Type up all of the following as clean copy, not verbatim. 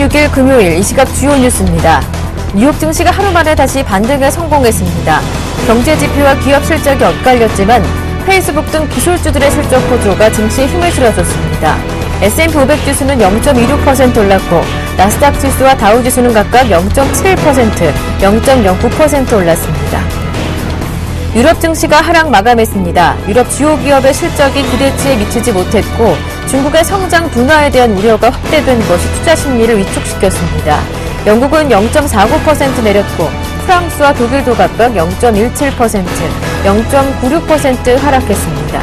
16일 금요일 이 시각 주요 뉴스입니다. 뉴욕 증시가 하루 만에 다시 반등에 성공했습니다. 경제 지표와 기업 실적이 엇갈렸지만 페이스북 등 기술주들의 실적 호조가 증시에 힘을 실어줬습니다. S&P 500 지수는 0.26% 올랐고 나스닥 지수와 다우 지수는 각각 0.71%, 0.09% 올랐습니다. 유럽 증시가 하락 마감했습니다. 유럽 주요 기업의 실적이 기대치에 미치지 못했고 중국의 성장 둔화에 대한 우려가 확대된 것이 투자 심리를 위축시켰습니다. 영국은 0.49% 내렸고 프랑스와 독일도 각각 0.17%, 0.96% 하락했습니다.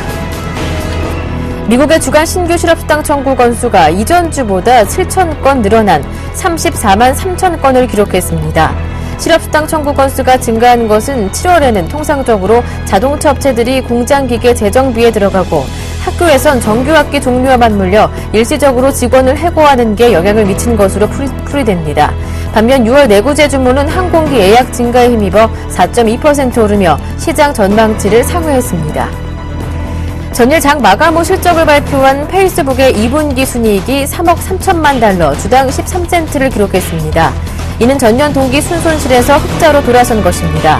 미국의 주간 신규 실업수당 청구 건수가 이전 주보다 7,000건 늘어난 34만 3천 건을 기록했습니다. 실업수당 청구 건수가 증가한 것은 7월에는 통상적으로 자동차 업체들이 공장기계 재정비에 들어가고 학교에선 정규학기 종료와 맞물려 일시적으로 직원을 해고하는 게 영향을 미친 것으로 풀이됩니다. 반면 6월 내구재 주문은 항공기 예약 증가에 힘입어 4.2% 오르며 시장 전망치를 상회했습니다. 전일 장 마감 후 실적을 발표한 페이스북의 2분기 순이익이 3억 3천만 달러, 주당 13센트를 기록했습니다. 이는 전년 동기 순손실에서 흑자로 돌아선 것입니다.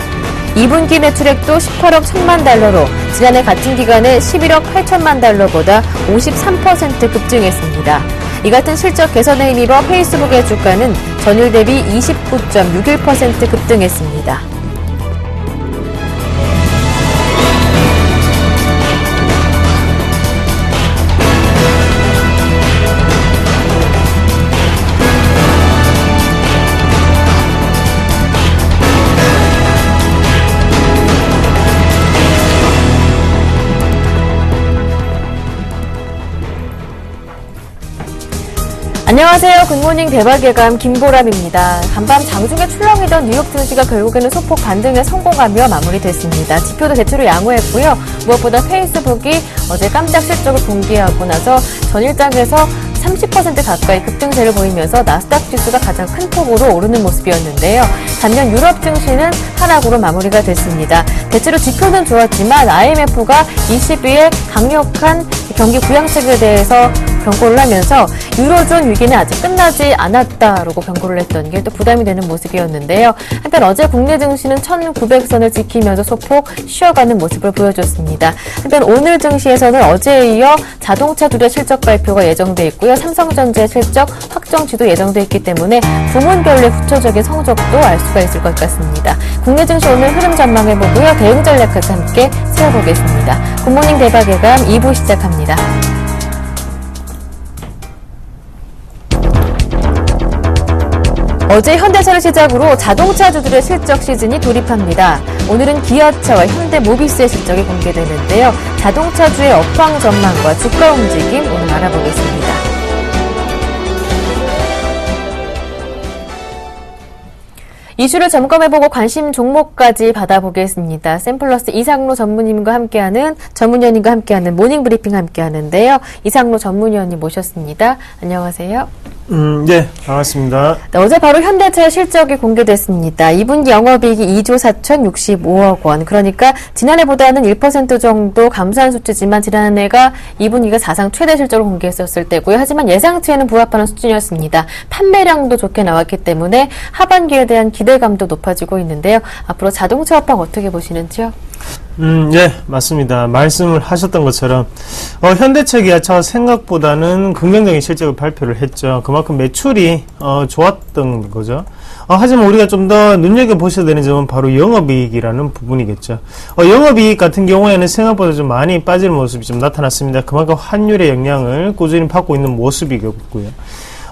2분기 매출액도 18억 1천만 달러로 지난해 같은 기간에 11억 8천만 달러보다 53% 급증했습니다. 이 같은 실적 개선에 힘입어 페이스북의 주가는 전일 대비 29.61% 급등했습니다. 안녕하세요. 굿모닝 대박예감 김보람입니다. 간밤 장중에 출렁이던 뉴욕 증시가 결국에는 소폭 반등에 성공하며 마무리됐습니다. 지표도 대체로 양호했고요. 무엇보다 페이스북이 어제 깜짝 실적을 공개하고 나서 전일장에서 30% 가까이 급등세를 보이면서 나스닥 지수가 가장 큰 폭으로 오르는 모습이었는데요. 반면 유럽 증시는 하락으로 마무리가 됐습니다. 대체로 지표는 좋았지만 IMF가 22의 강력한 경기 부양책에 대해서 경고를 하면서 유로존 위기는 아직 끝나지 않았다라고 경고를 했던 게 또 부담이 되는 모습이었는데요. 한편 어제 국내 증시는 1900선을 지키면서 소폭 쉬어가는 모습을 보여줬습니다. 한편 오늘 증시에서는 어제에 이어 자동차들의 실적 발표가 예정돼 있고요. 삼성전자의 실적 확정치도 예정돼 있기 때문에 부문별의 구체적인 성적도 알 수가 있을 것 같습니다. 국내 증시 오늘 흐름 전망해보고요. 대응 전략까지 함께 세워보겠습니다. 굿모닝 대박예감 2부 시작합니다. 어제 현대차를 시작으로 자동차주들의 실적 시즌이 돌입합니다. 오늘은 기아차와 현대모비스의 실적이 공개되는데요. 자동차주의 업황 전망과 주가 움직임 오늘 알아보겠습니다. 이슈를 점검해보고 관심 종목까지 받아보겠습니다. 샘플러스 이상로 전문위원님과 함께하는 모닝브리핑 함께하는데요. 이상로 전문위원님 모셨습니다. 안녕하세요. 네, 반갑습니다. 네, 어제 바로 현대차의 실적이 공개됐습니다. 2분기 영업이익이 2조 4,065억 원. 그러니까 지난해보다는 1% 정도 감소한 수치지만 지난해가 2분기가 사상 최대 실적을 공개했었을 때고요. 하지만 예상치에는 부합하는 수준이었습니다. 판매량도 좋게 나왔기 때문에 하반기에 대한 기대감도 높아지고 있는데요. 앞으로 자동차 업황 어떻게 보시는지요? 예, 맞습니다. 말씀을 하셨던 것처럼 현대차, 기아차가 생각보다는 긍정적인 실적을 발표를 했죠. 그만큼 매출이 좋았던 거죠. 하지만 우리가 좀 더 눈여겨보셔야 되는 점은 바로 영업이익이라는 부분이겠죠. 영업이익 같은 경우에는 생각보다 좀 많이 빠지는 모습이 좀 나타났습니다. 그만큼 환율의 영향을 꾸준히 받고 있는 모습이겠고요.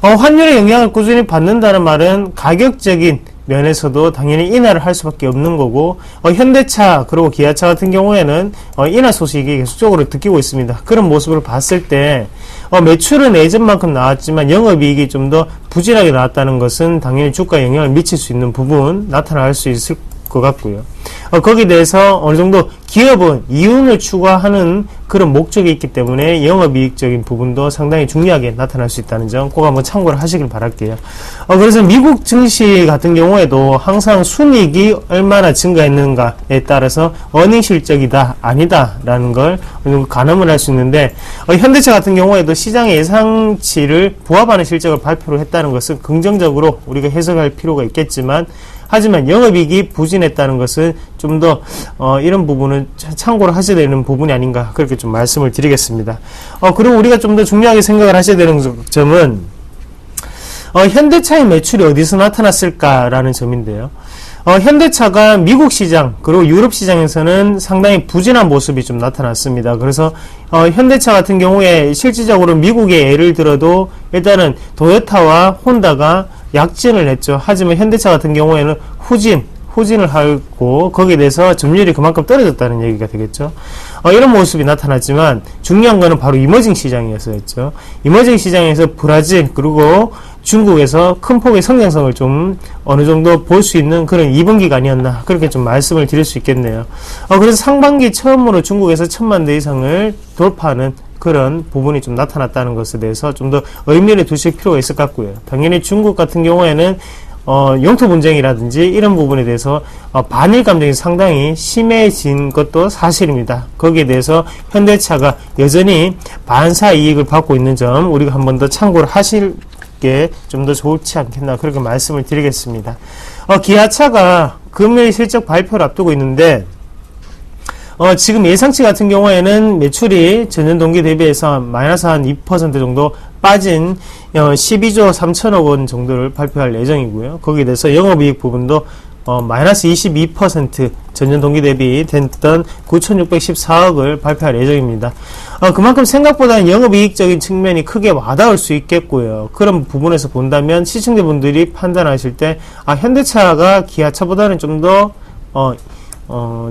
환율의 영향을 꾸준히 받는다는 말은 가격적인 면에서도 당연히 인하를 할 수밖에 없는 거고, 현대차 그리고 기아차 같은 경우에는 인하 소식이 계속적으로 듣기고 있습니다. 그런 모습을 봤을 때 매출은 예전만큼 나왔지만 영업이익이 좀 더 부진하게 나왔다는 것은 당연히 주가에 영향을 미칠 수 있는 부분 나타날 수 있을 것 같고요. 거기에 대해서 어느 정도 기업은 이윤을 추구하는 그런 목적이 있기 때문에 영업이익적인 부분도 상당히 중요하게 나타날 수 있다는 점 꼭 한번 참고를 하시길 바랄게요. 그래서 미국 증시 같은 경우에도 항상 순이익이 얼마나 증가했는가에 따라서 어닝 실적이다 아니다 라는 걸 가늠을 할 수 있는데, 현대차 같은 경우에도 시장의 예상치를 부합하는 실적을 발표를 했다는 것은 긍정적으로 우리가 해석할 필요가 있겠지만, 하지만 영업이익이 부진했다는 것은 좀 더 이런 부분은 참고를 하셔야 되는 부분이 아닌가, 그렇게 좀 말씀을 드리겠습니다. 그리고 우리가 좀 더 중요하게 생각을 하셔야 되는 점은 현대차의 매출이 어디서 나타났을까라는 점인데요. 현대차가 미국 시장 그리고 유럽 시장에서는 상당히 부진한 모습이 좀 나타났습니다. 그래서 현대차 같은 경우에 실질적으로 미국의 예를 들어도 일단은 도요타와 혼다가 약진을 했죠. 하지만 현대차 같은 경우에는 후진을 하고 거기에 대해서 점유율이 그만큼 떨어졌다는 얘기가 되겠죠. 이런 모습이 나타났지만 중요한 거는 바로 이머징 시장이었었죠. 이머징 시장에서 브라질 그리고 중국에서 큰 폭의 성장성을 좀 어느 정도 볼 수 있는 그런 2분기가 아니었나, 그렇게 좀 말씀을 드릴 수 있겠네요. 그래서 상반기 처음으로 중국에서 1000만 대 이상을 돌파하는 그런 부분이 좀 나타났다는 것에 대해서 좀 더 의미를 두실 필요가 있을 것 같고요. 당연히 중국 같은 경우에는 영토 분쟁이라든지 이런 부분에 대해서 반일 감정이 상당히 심해진 것도 사실입니다. 거기에 대해서 현대차가 여전히 반사 이익을 받고 있는 점 우리가 한 번 더 참고를 하실 게 좀 더 좋지 않겠나, 그렇게 말씀을 드리겠습니다. 기아차가 금요일 실적 발표를 앞두고 있는데 지금 예상치 같은 경우에는 매출이 전년 동기 대비해서 마이너스 한 2% 정도 빠진 12조 3천억 원 정도를 발표할 예정이고요. 거기에 대해서 영업이익 부분도 마이너스 22% 전년 동기 대비 됐던 9,614억을 발표할 예정입니다. 그만큼 생각보다는 영업이익적인 측면이 크게 와닿을 수 있겠고요. 그런 부분에서 본다면 시청자분들이 판단하실 때 현대차가 기아차보다는 좀 더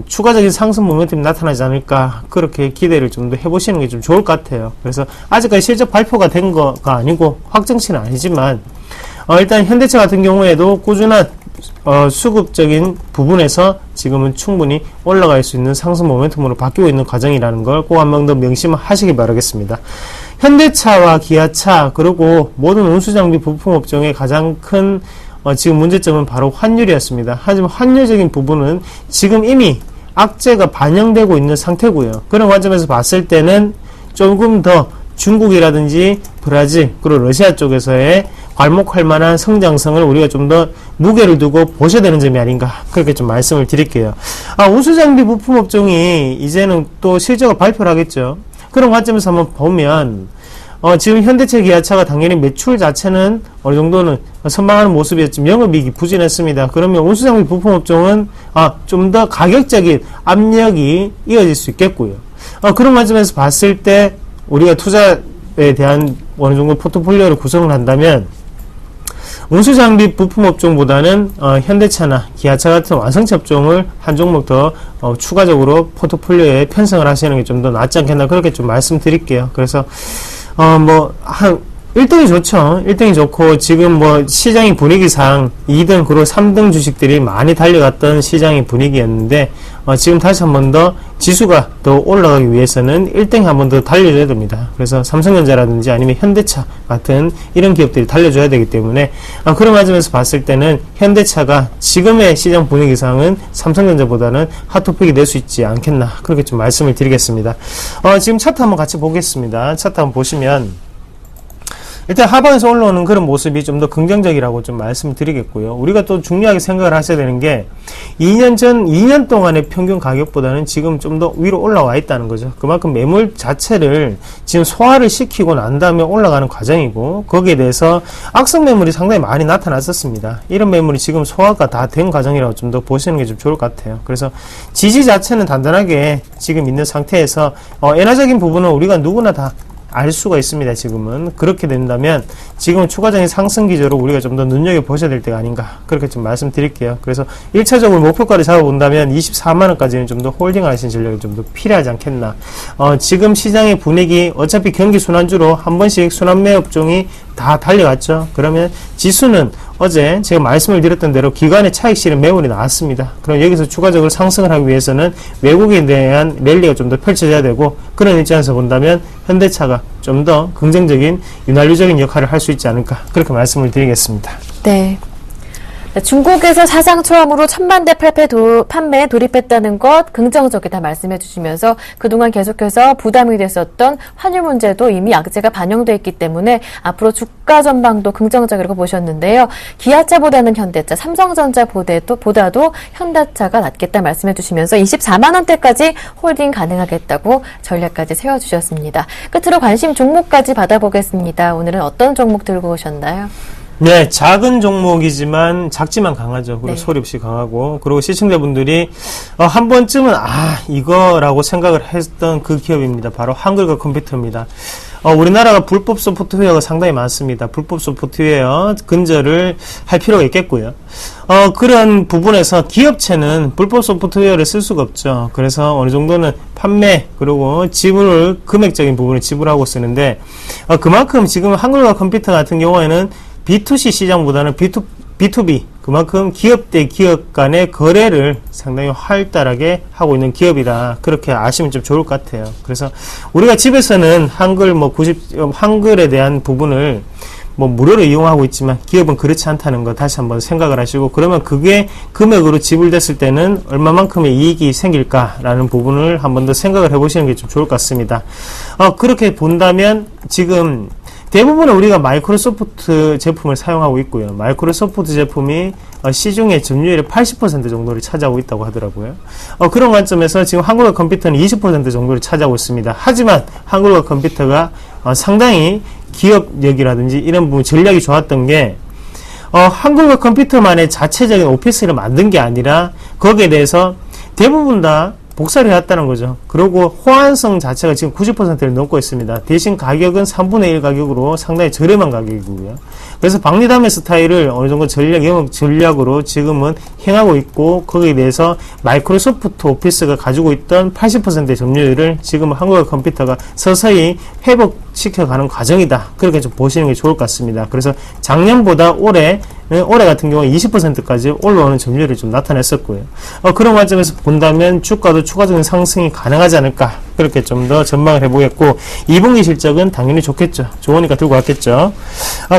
추가적인 상승 모멘텀이 나타나지 않을까, 그렇게 기대를 좀 더 해보시는 게 좀 좋을 것 같아요. 그래서 아직까지 실적 발표가 된 거가 아니고 확정치는 아니지만 일단 현대차 같은 경우에도 꾸준한 수급적인 부분에서 지금은 충분히 올라갈 수 있는 상승 모멘텀으로 바뀌고 있는 과정이라는 걸 꼭 한 번 더 명심하시기 바라겠습니다. 현대차와 기아차 그리고 모든 운수장비 부품업종의 가장 큰 지금 문제점은 바로 환율이었습니다. 하지만 환율적인 부분은 지금 이미 악재가 반영되고 있는 상태고요. 그런 관점에서 봤을 때는 조금 더 중국이라든지 브라질 그리고 러시아 쪽에서의 괄목할 만한 성장성을 우리가 좀 더 무게를 두고 보셔야 되는 점이 아닌가, 그렇게 좀 말씀을 드릴게요. 운수장비 부품업종이 이제는 또 실적을 발표를 하겠죠. 그런 관점에서 한번 보면 지금 현대차 기아차가 당연히 매출 자체는 어느 정도는 선방하는 모습이었지만 영업이익이 부진했습니다. 그러면 운수장비 부품업종은 좀 더 가격적인 압력이 이어질 수 있겠고요. 그런 관점에서 봤을 때 우리가 투자에 대한 어느 정도 포트폴리오를 구성을 한다면 운수장비 부품업종보다는 현대차나 기아차 같은 완성차 업종을 한 종목 더 추가적으로 포트폴리오에 편성을 하시는 게 좀 더 낫지 않겠나, 그렇게 좀 말씀드릴게요. 그래서 한 1등이 좋죠. 1등이 좋고 지금 시장의 분위기상 2등 그리고 3등 주식들이 많이 달려갔던 시장의 분위기였는데 지금 다시 한 번 더 지수가 더 올라가기 위해서는 1등이 한 번 더 달려줘야 됩니다. 그래서 삼성전자라든지 아니면 현대차 같은 이런 기업들이 달려줘야 되기 때문에 그런 관점에서 봤을 때는 현대차가 지금의 시장 분위기상은 삼성전자보다는 핫토픽이 될 수 있지 않겠나, 그렇게 좀 말씀을 드리겠습니다. 지금 차트 한번 같이 보겠습니다. 차트 한번 보시면 일단 하방에서 올라오는 그런 모습이 좀 더 긍정적이라고 좀 말씀드리겠고요. 우리가 또 중요하게 생각을 하셔야 되는 게 2년 동안의 평균 가격보다는 지금 좀 더 위로 올라와 있다는 거죠. 그만큼 매물 자체를 지금 소화를 시키고 난 다음에 올라가는 과정이고, 거기에 대해서 악성 매물이 상당히 많이 나타났었습니다. 이런 매물이 지금 소화가 다 된 과정이라고 좀 더 보시는 게 좀 좋을 것 같아요. 그래서 지지 자체는 단단하게 지금 있는 상태에서 엔화적인 부분은 우리가 누구나 다 알 수가 있습니다. 지금은 그렇게 된다면 지금은 추가적인 상승 기조로 우리가 좀 더 눈여겨보셔야 될 때가 아닌가, 그렇게 좀 말씀드릴게요. 그래서 1차적으로 목표가를 잡아본다면 24만원까지는 좀 더 홀딩 하신 전략이 좀 더 필요하지 않겠나. 지금 시장의 분위기, 어차피 경기 순환주로 한 번씩 순환매 업종이 다 달려갔죠. 그러면 지수는 어제 제가 말씀을 드렸던 대로 기관의 차익실현 매물이 나왔습니다. 그럼 여기서 추가적으로 상승을 하기 위해서는 외국에 대한 랠리가 좀 더 펼쳐져야 되고, 그런 입장에서 본다면 현대차가 좀 더 긍정적인 윤활유적인 역할을 할 수 있지 않을까, 그렇게 말씀을 드리겠습니다. 네. 중국에서 사상 처음으로 1000만 대 판매에 돌입했다는 것 긍정적이다 말씀해 주시면서 그동안 계속해서 부담이 됐었던 환율 문제도 이미 악재가 반영돼 있기 때문에 앞으로 주가 전망도 긍정적이라고 보셨는데요. 기아차보다는 현대차, 삼성전자보다도 현대차가 낫겠다 말씀해 주시면서 24만 원대까지 홀딩 가능하겠다고 전략까지 세워주셨습니다. 끝으로 관심 종목까지 받아보겠습니다. 오늘은 어떤 종목 들고 오셨나요? 네, 작은 종목이지만 작지만 강하죠. 그리고 네. 소리 없이 강하고, 그리고 시청자분들이 한 번쯤은 이거라고 생각을 했던 그 기업입니다. 바로 한글과 컴퓨터입니다. 우리나라가 불법 소프트웨어가 상당히 많습니다. 불법 소프트웨어 근절을 할 필요가 있겠고요. 그런 부분에서 기업체는 불법 소프트웨어를 쓸 수가 없죠. 그래서 어느 정도는 판매, 그리고 금액적인 부분을 지불하고 쓰는데, 그만큼 지금 한글과 컴퓨터 같은 경우에는 B2C 시장보다는 B2B, 그만큼 기업 대 기업 간의 거래를 상당히 활달하게 하고 있는 기업이라 그렇게 아시면 좀 좋을 것 같아요. 그래서 우리가 집에서는 한글에 대한 부분을 무료로 이용하고 있지만 기업은 그렇지 않다는 거 다시 한번 생각을 하시고, 그러면 그게 금액으로 지불됐을 때는 얼마만큼의 이익이 생길까라는 부분을 한번 더 생각을 해보시는 게 좀 좋을 것 같습니다. 그렇게 본다면 지금 대부분은 우리가 마이크로소프트 제품을 사용하고 있고요. 마이크로소프트 제품이 시중의 점유율의 80% 정도를 차지하고 있다고 하더라고요. 그런 관점에서 지금 한글과 컴퓨터는 20% 정도를 차지하고 있습니다. 하지만 한글과 컴퓨터가 상당히 기업력이라든지 이런 부분 전략이 좋았던 게, 한글과 컴퓨터만의 자체적인 오피스를 만든 게 아니라 거기에 대해서 대부분 다 복사를 해왔다는 거죠. 그리고 호환성 자체가 지금 90%를 넘고 있습니다. 대신 가격은 3분의 1 가격으로 상당히 저렴한 가격이고요. 그래서 박리담의 스타일을 어느 정도 영업 전략으로 지금은 행하고 있고, 거기에 대해서 마이크로소프트 오피스가 가지고 있던 80%의 점유율을 지금 한국의 컴퓨터가 서서히 회복시켜가는 과정이다. 그렇게 좀 보시는 게 좋을 것 같습니다. 그래서 작년보다 올해 같은 경우 20%까지 올라오는 점유율이 좀 나타냈었고요. 그런 관점에서 본다면 주가도 추가적인 상승이 가능하지 않을까, 그렇게 좀 더 전망을 해보겠고, 2분기 실적은 당연히 좋겠죠. 좋으니까 들고 왔겠죠.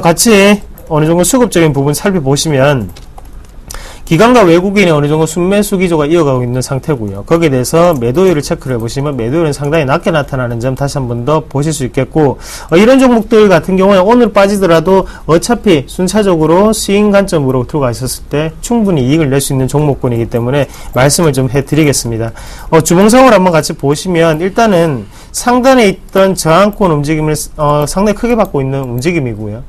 같이 어느 정도 수급적인 부분 살펴보시면 기관과 외국인이 어느 정도 순매수 기조가 이어가고 있는 상태고요. 거기에 대해서 매도율을 체크를 해보시면 매도율은 상당히 낮게 나타나는 점 다시 한 번 더 보실 수 있겠고, 이런 종목들 같은 경우에 오늘 빠지더라도 어차피 순차적으로 스윙 관점으로 들어가 있었을 때 충분히 이익을 낼 수 있는 종목군이기 때문에 말씀을 좀 해드리겠습니다. 주봉상을 한번 같이 보시면 일단은 상단에 있던 저항권 움직임을 상당히 크게 받고 있는 움직임이고요.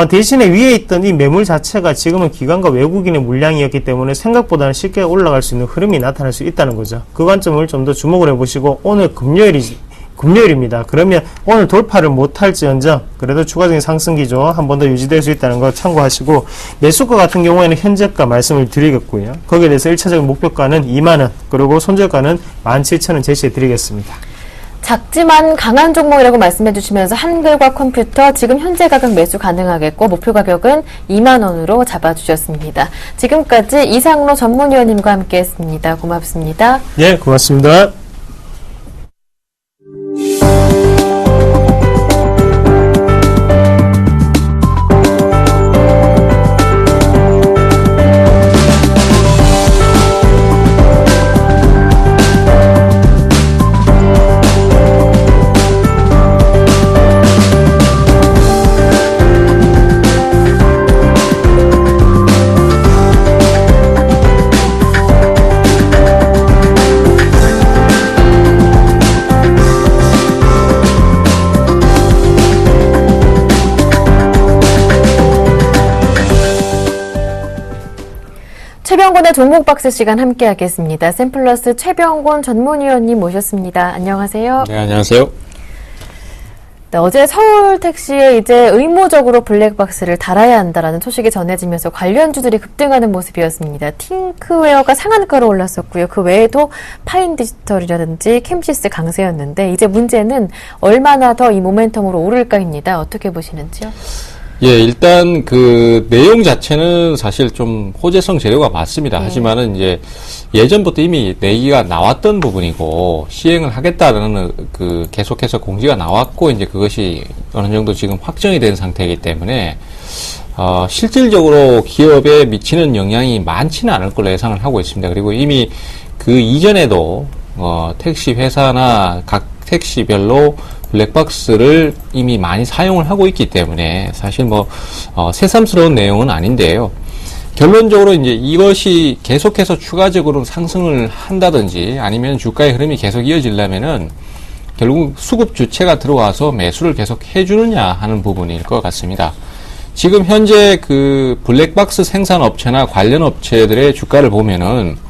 대신에 위에 있던 이 매물 자체가 지금은 기관과 외국인의 물량이었기 때문에 생각보다는 쉽게 올라갈 수 있는 흐름이 나타날 수 있다는 거죠. 그 관점을 좀 더 주목을 해보시고, 오늘 금요일입니다. 그러면 오늘 돌파를 못할지언정 그래도 추가적인 상승 기조 한 번 더 유지될 수 있다는 거 참고하시고, 매수가 같은 경우에는 현재가 말씀을 드리겠고요. 거기에 대해서 1차적인 목표가는 2만원, 그리고 손절가는 17,000원 제시해 드리겠습니다. 작지만 강한 종목이라고 말씀해 주시면서 한글과 컴퓨터 지금 현재 가격 매수 가능하겠고, 목표 가격은 2만 원으로 잡아주셨습니다. 지금까지 이상로 전문위원님과 함께했습니다. 고맙습니다. 예, 고맙습니다. 최병곤의 종목박스 시간 함께 하겠습니다. 샘플러스 최병곤 전문위원님 모셨습니다. 안녕하세요. 네, 안녕하세요. 네, 어제 서울택시에 이제 의무적으로 블랙박스를 달아야 한다라는 소식이 전해지면서 관련주들이 급등하는 모습이었습니다. 팅크웨어가 상한가로 올랐었고요. 그 외에도 파인디지털이라든지 캠시스 강세였는데, 이제 문제는 얼마나 더 이 모멘텀으로 오를까입니다. 어떻게 보시는지요? 예, 일단 그 내용 자체는 사실 좀 호재성 재료가 맞습니다. 하지만은 이제 예전부터 이미 내기가 나왔던 부분이고 시행을 하겠다는 그 계속해서 공지가 나왔고 이제 그것이 어느 정도 지금 확정이 된 상태이기 때문에 실질적으로 기업에 미치는 영향이 많지는 않을 걸로 예상을 하고 있습니다. 그리고 이미 그 이전에도 택시 회사나 각 택시별로 블랙박스를 이미 많이 사용을 하고 있기 때문에 사실 새삼스러운 내용은 아닌데요. 결론적으로 이제 이것이 계속해서 추가적으로 상승을 한다든지 아니면 주가의 흐름이 계속 이어지려면은 결국 수급 주체가 들어와서 매수를 계속 해주느냐 하는 부분일 것 같습니다. 지금 현재 그 블랙박스 생산업체나 관련 업체들의 주가를 보면은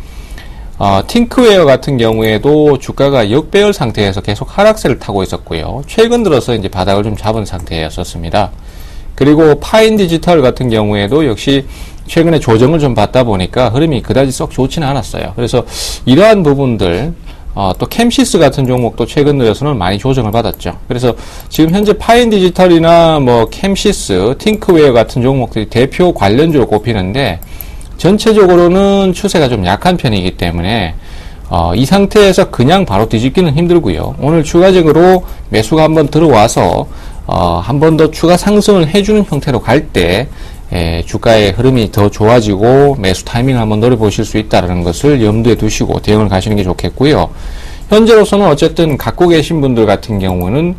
팅크웨어 같은 경우에도 주가가 역배열 상태에서 계속 하락세를 타고 있었고요. 최근 들어서 이제 바닥을 좀 잡은 상태였었습니다. 그리고 파인 디지털 같은 경우에도 역시 최근에 조정을 좀 받다 보니까 흐름이 그다지 썩 좋지는 않았어요. 그래서 이러한 부분들, 또 캠시스 같은 종목도 최근 들어서는 많이 조정을 받았죠. 그래서 지금 현재 파인 디지털이나 캠시스, 팅크웨어 같은 종목들이 대표 관련주로 꼽히는데 전체적으로는 추세가 좀 약한 편이기 때문에 이 상태에서 그냥 바로 뒤집기는 힘들고요. 오늘 추가적으로 매수가 한번 들어와서 한 번 더 추가 상승을 해주는 형태로 갈 때 주가의 흐름이 더 좋아지고 매수 타이밍을 한번 노려보실 수 있다는 것을 염두에 두시고 대응을 가시는 게 좋겠고요. 현재로서는 어쨌든 갖고 계신 분들 같은 경우는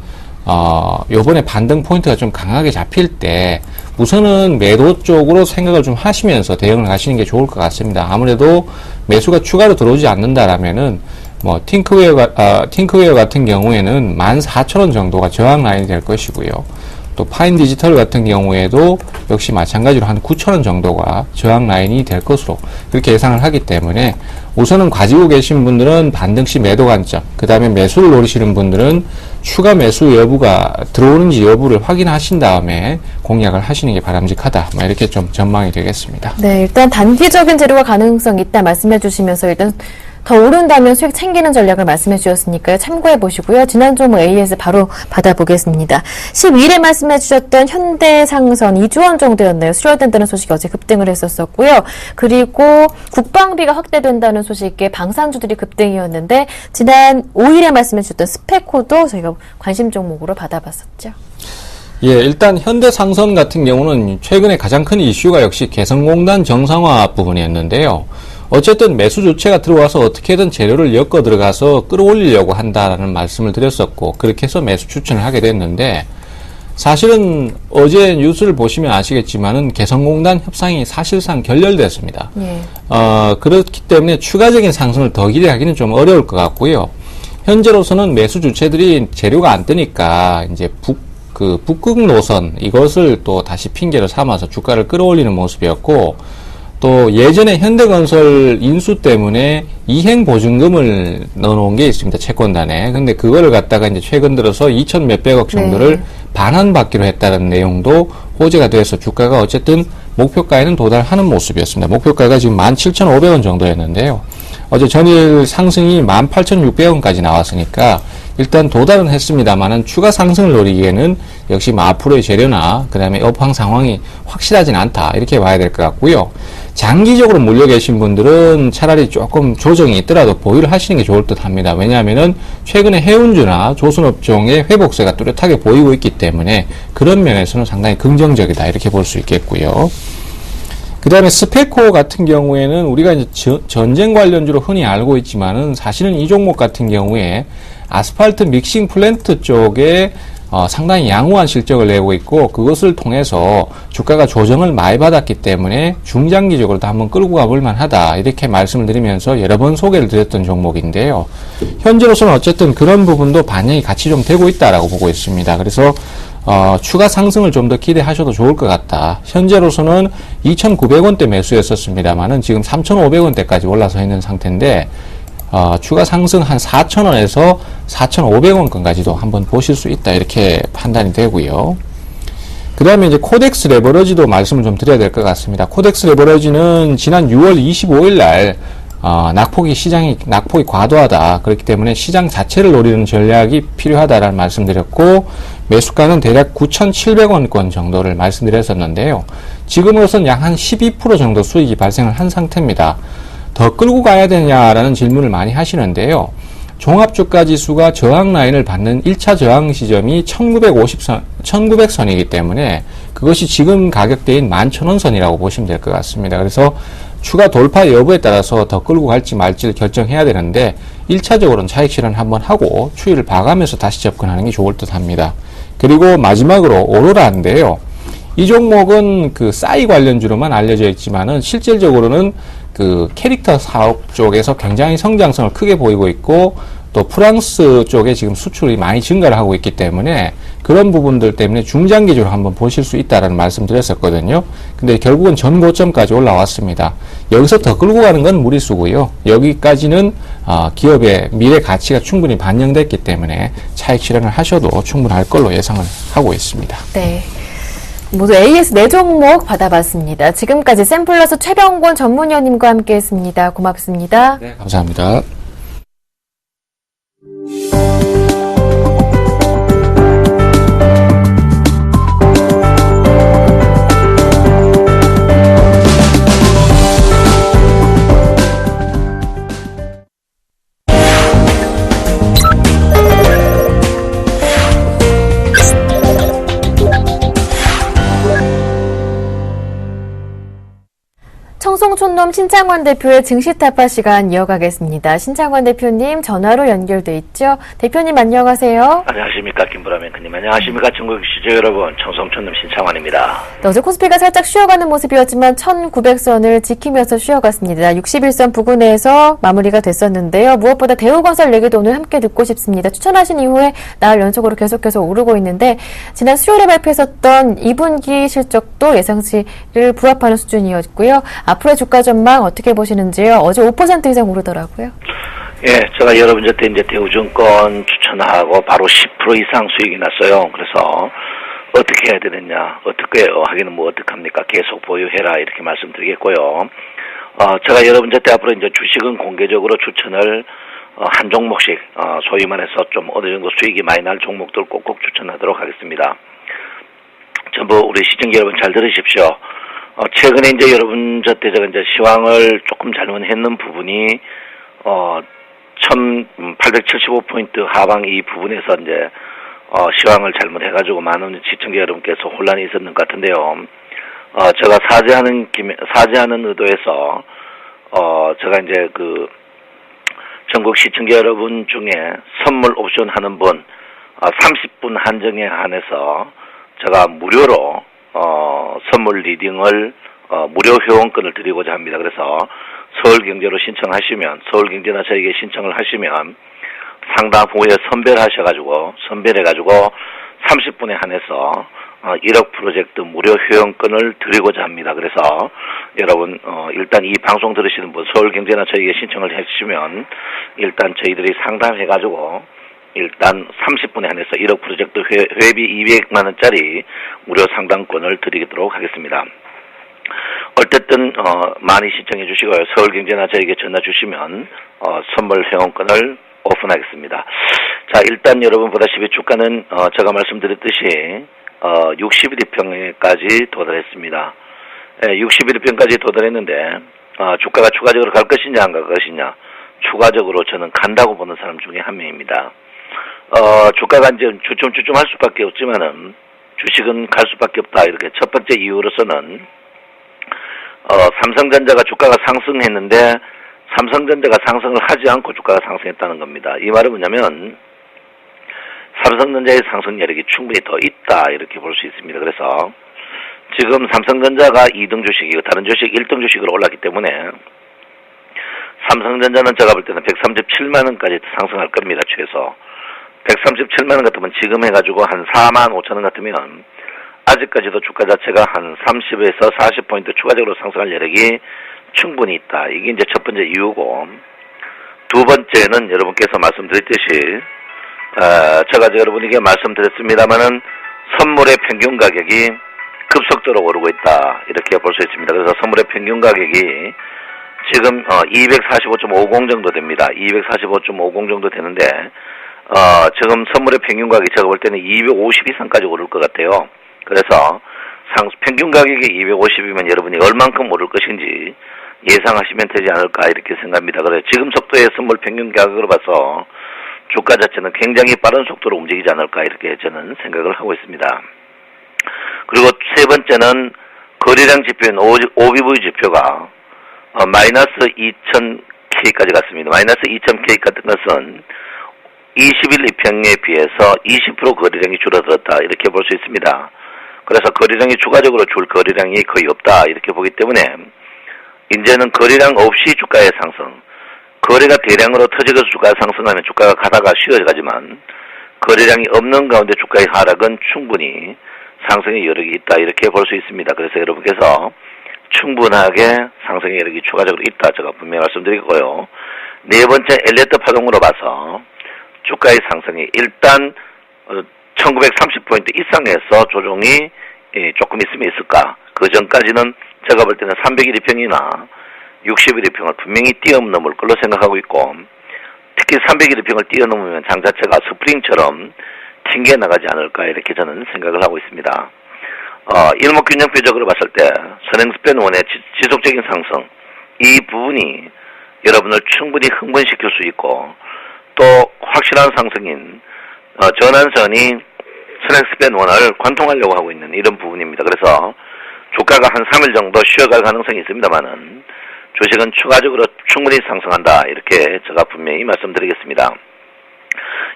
요번에 반등 포인트가 좀 강하게 잡힐 때 우선은 매도 쪽으로 생각을 좀 하시면서 대응을 하시는 게 좋을 것 같습니다. 아무래도 매수가 추가로 들어오지 않는다라면은 팅크웨어 같은 경우에는 14,000원 정도가 저항 라인이 될 것이고요. 또 파인 디지털 같은 경우에도 역시 마찬가지로 한 9,000원 정도가 저항 라인이 될 것으로 그렇게 예상을 하기 때문에 우선은 가지고 계신 분들은 반등시 매도 관점, 그 다음에 매수를 노리시는 분들은 추가 매수 여부가 들어오는지 여부를 확인하신 다음에 공략을 하시는 게 바람직하다. 이렇게 좀 전망이 되겠습니다. 네, 일단 단기적인 재료가 가능성 있다 말씀해 주시면서 일단 더 오른다면 수익 챙기는 전략을 말씀해 주셨으니까요. 참고해 보시고요. 지난 종목 AS 바로 받아보겠습니다. 12일에 말씀해 주셨던 현대상선 2조 원 정도였나요? 수혈된다는 소식이 어제 급등을 했었고요. 그리고 국방비가 확대된다는 소식에 방산주들이 급등이었는데 지난 5일에 말씀해 주셨던 스페코도 저희가 관심 종목으로 받아봤었죠. 예, 일단 현대상선 같은 경우는 최근에 가장 큰 이슈가 역시 개성공단 정상화 부분이었는데요. 어쨌든 매수 주체가 들어와서 어떻게든 재료를 엮어 들어가서 끌어올리려고 한다라는 말씀을 드렸었고 그렇게 해서 매수 추천을 하게 됐는데 사실은 어제 뉴스를 보시면 아시겠지만은 개성공단 협상이 사실상 결렬됐습니다. 그렇기 때문에 추가적인 상승을 더 기대하기는 좀 어려울 것 같고요. 현재로서는 매수 주체들이 재료가 안 뜨니까 이제 북극 노선 이것을 또 다시 핑계로 삼아서 주가를 끌어올리는 모습이었고 또 예전에 현대건설 인수 때문에 이행 보증금을 넣어놓은 게 있습니다. 채권단에. 근데 그거를 갖다가 이제 최근 들어서 2천 몇백억 정도를 반환받기로 했다는 내용도 호재가 돼서 주가가 어쨌든 목표가에는 도달하는 모습이었습니다. 목표가가 지금 17,500원 정도였는데요. 어제 전일 상승이 18,600원까지 나왔으니까 일단 도달은 했습니다만은 추가 상승을 노리기에는 역시 앞으로의 재료나 그 다음에 업황 상황이 확실하진 않다 이렇게 봐야 될 것 같고요. 장기적으로 물려 계신 분들은 차라리 조금 조정이 있더라도 보유를 하시는 게 좋을 듯 합니다. 왜냐하면은 최근에 해운주나 조선업종의 회복세가 뚜렷하게 보이고 있기 때문에 그런 면에서는 상당히 긍정적이다 이렇게 볼 수 있겠고요. 그 다음에 스페코 같은 경우에는 우리가 이제 전쟁 관련주로 흔히 알고 있지만은 사실은 이 종목 같은 경우에 아스팔트 믹싱 플랜트 쪽에 상당히 양호한 실적을 내고 있고 그것을 통해서 주가가 조정을 많이 받았기 때문에 중장기적으로도 한번 끌고 가볼 만하다 이렇게 말씀을 드리면서 여러 번 소개를 드렸던 종목인데요. 현재로서는 어쨌든 그런 부분도 반영이 같이 좀 되고 있다라고 보고 있습니다. 그래서 추가 상승을 좀 더 기대하셔도 좋을 것 같다. 현재로서는 2,900원대 매수했었습니다만은 지금 3,500원대까지 올라서 있는 상태인데 추가 상승 한 4,000원에서 4,500원권까지도 한번 보실 수 있다 이렇게 판단이 되고요. 그 다음에 이제 코덱스 레버러지도 말씀을 좀 드려야 될 것 같습니다. 코덱스 레버러지는 지난 6월 25일 날 낙폭이 과도하다. 그렇기 때문에 시장 자체를 노리는 전략이 필요하다라는 말씀드렸고, 매수가는 대략 9,700원권 정도를 말씀드렸었는데요. 지금으로선 약 한 12% 정도 수익이 발생을 한 상태입니다. 더 끌고 가야 되냐라는 질문을 많이 하시는데요. 종합주가지수가 저항 라인을 받는 1차 저항 지점이 1900선이기 때문에 그것이 지금 가격대인 11,000원 선이라고 보시면 될 것 같습니다. 그래서 추가 돌파 여부에 따라서 더 끌고 갈지 말지를 결정해야 되는데 1차적으로는 차익 실현 한번 하고 추이를 봐가면서 다시 접근하는 게 좋을 듯 합니다. 그리고 마지막으로 오로라인데요. 이 종목은 그 싸이 관련주로만 알려져 있지만은 실질적으로는 그 캐릭터 사업 쪽에서 굉장히 성장성을 크게 보이고 있고 또 프랑스 쪽에 지금 수출이 많이 증가를 하고 있기 때문에 그런 부분들 때문에 중장기적으로 한번 보실 수 있다라는 말씀 드렸었거든요. 근데 결국은 전고점까지 올라왔습니다. 여기서 더 끌고 가는 건 무리수고요. 여기까지는 기업의 미래 가치가 충분히 반영됐기 때문에 차익 실현을 하셔도 충분할 걸로 예상을 하고 있습니다. 네. 모두 AS 4종목 받아봤습니다. 지금까지 샘플러스 최병곤 전문위원님과 함께했습니다. 고맙습니다. 네, 감사합니다. 청송촌놈 신창원 대표의 증시타파 시간 이어가겠습니다. 신창원 대표님 전화로 연결돼 있죠. 대표님 안녕하세요. 안녕하십니까 김보람 앵커님. 안녕하십니까 전국 시청 여러분. 청송촌놈 신창원입니다. 어제 코스피가 살짝 쉬어가는 모습이었지만 1900선을 지키면서 쉬어갔습니다. 61선 부근에서 마무리가 됐었는데요. 무엇보다 대우건설 얘기도 오늘 함께 듣고 싶습니다. 추천하신 이후에 나흘 연속으로 계속해서 오르고 있는데 지난 수요일에 발표했었던 2분기 실적도 예상치를 부합하는 수준이었고요. 앞으로의 주가 전망 어떻게 보시는지요? 어제 5% 이상 오르더라고요. 예, 제가 여러분한테 이제 대우증권 추천하고 바로 10% 이상 수익이 났어요. 그래서 어떻게 해야 되느냐, 어떻게 하기는 뭐 어떡합니까? 계속 보유해라 이렇게 말씀드리겠고요. 제가 여러분한테 앞으로 이제 주식은 공개적으로 추천을 한 종목씩 소위 말해서 좀 어느 정도 수익이 많이 날 종목들 꼭꼭 추천하도록 하겠습니다. 전부 우리 시청자 여러분 잘 들으십시오. 최근에 이제 여러분 제가 이제 시황을 조금 잘못했는 부분이 1875포인트 하방 이 부분에서 이제 시황을 잘못해가지고 많은 시청자 여러분께서 혼란이 있었는 것 같은데요. 제가 사죄하는 의도에서 제가 이제 그 전국 시청자 여러분 중에 선물 옵션 하는 분 30분 한정에 한해서 제가 무료로 선물 리딩을 무료 회원권을 드리고자 합니다. 그래서 서울경제로 신청하시면 서울경제나 저에게 신청을 하시면 상담 후에 선별해가지고 30분에 한해서 1억 프로젝트 무료 회원권을 드리고자 합니다. 그래서 여러분 일단 이 방송 들으시는 분 서울경제나 저에게 신청을 해주시면 일단 저희들이 상담해가지고 일단 30분에 한해서 1억 프로젝트 회비 200만 원짜리 무료 상담권을 드리도록 하겠습니다. 어쨌든 많이 신청해 주시고요. 서울경제나 저에게 전화 주시면 선물 회원권을 오픈하겠습니다. 자, 일단 여러분 보다시피 주가는 제가 말씀드렸듯이 61일평까지 도달했습니다. 61일평까지 도달했는데 주가가 추가적으로 갈 것이냐 안 갈 것이냐, 추가적으로 저는 간다고 보는 사람 중에 한 명입니다. 주가가 이제 주춤할 수밖에 없지만은 주식은 갈 수밖에 없다. 이렇게 첫 번째 이유로서는 삼성전자가 주가가 상승했는데 삼성전자가 상승을 하지 않고 주가가 상승했다는 겁니다. 이 말은 뭐냐면 삼성전자의 상승 여력이 충분히 더 있다 이렇게 볼 수 있습니다. 그래서 지금 삼성전자가 2등 주식이고 다른 주식 1등 주식으로 올랐기 때문에 삼성전자는 제가 볼 때는 137만 원까지 상승할 겁니다. 최소 137만 원 같으면 지금 해가지고 한 4만 5천 원 같으면 아직까지도 주가 자체가 한 30에서 40포인트 추가적으로 상승할 여력이 충분히 있다. 이게 이제 첫 번째 이유고, 두 번째는 여러분께서 말씀드렸듯이 제가 여러분에게 말씀드렸습니다만은 선물의 평균 가격이 급속도로 오르고 있다 이렇게 볼 수 있습니다. 그래서 선물의 평균 가격이 지금 245.50 정도 됩니다. 245.50 정도 되는데 지금 선물의 평균 가격이 제가 볼 때는 250 이상까지 오를 것 같아요. 그래서 평균 가격이 250이면 여러분이 얼만큼 오를 것인지 예상하시면 되지 않을까 이렇게 생각합니다. 그래서 지금 속도의 선물 평균 가격으로 봐서 주가 자체는 굉장히 빠른 속도로 움직이지 않을까 이렇게 저는 생각을 하고 있습니다. 그리고 세 번째는 거래량 지표인 OBV 지표가 마이너스 2000K까지 갔습니다. 마이너스 2000K 같은 것은 20일 이평에 비해서 20% 거래량이 줄어들었다 이렇게 볼 수 있습니다. 그래서 거래량이 추가적으로 줄 거래량이 거의 없다 이렇게 보기 때문에 이제는 거래량 없이 주가의 상승, 거래가 대량으로 터져서 주가가 상승하면 주가가 가다가 쉬어가지만 거래량이 없는 가운데 주가의 하락은 충분히 상승의 여력이 있다 이렇게 볼 수 있습니다. 그래서 여러분께서 충분하게 상승의 여력이 추가적으로 있다 제가 분명히 말씀드리고요. 네 번째 엘리어트 파동으로 봐서 주가의 상승이 일단 1930포인트 이상에서 조정이 조금 있으면 있을까. 그 전까지는 제가 볼 때는 300일 이평이나 60일 이평을 분명히 뛰어넘을 걸로 생각하고 있고, 특히 300일 이평을 뛰어넘으면 장 자체가 스프링처럼 튕겨 나가지 않을까 이렇게 저는 생각을 하고 있습니다. 일목균형표적으로 봤을 때 선행스팬 원의 지속적인 상승, 이 부분이 여러분을 충분히 흥분시킬 수 있고 또 확실한 상승인 전환선이 선행스팬 원을 관통하려고 하고 있는 이런 부분입니다. 그래서 주가가 한 3일 정도 쉬어갈 가능성이 있습니다만은 주식은 추가적으로 충분히 상승한다 이렇게 제가 분명히 말씀드리겠습니다.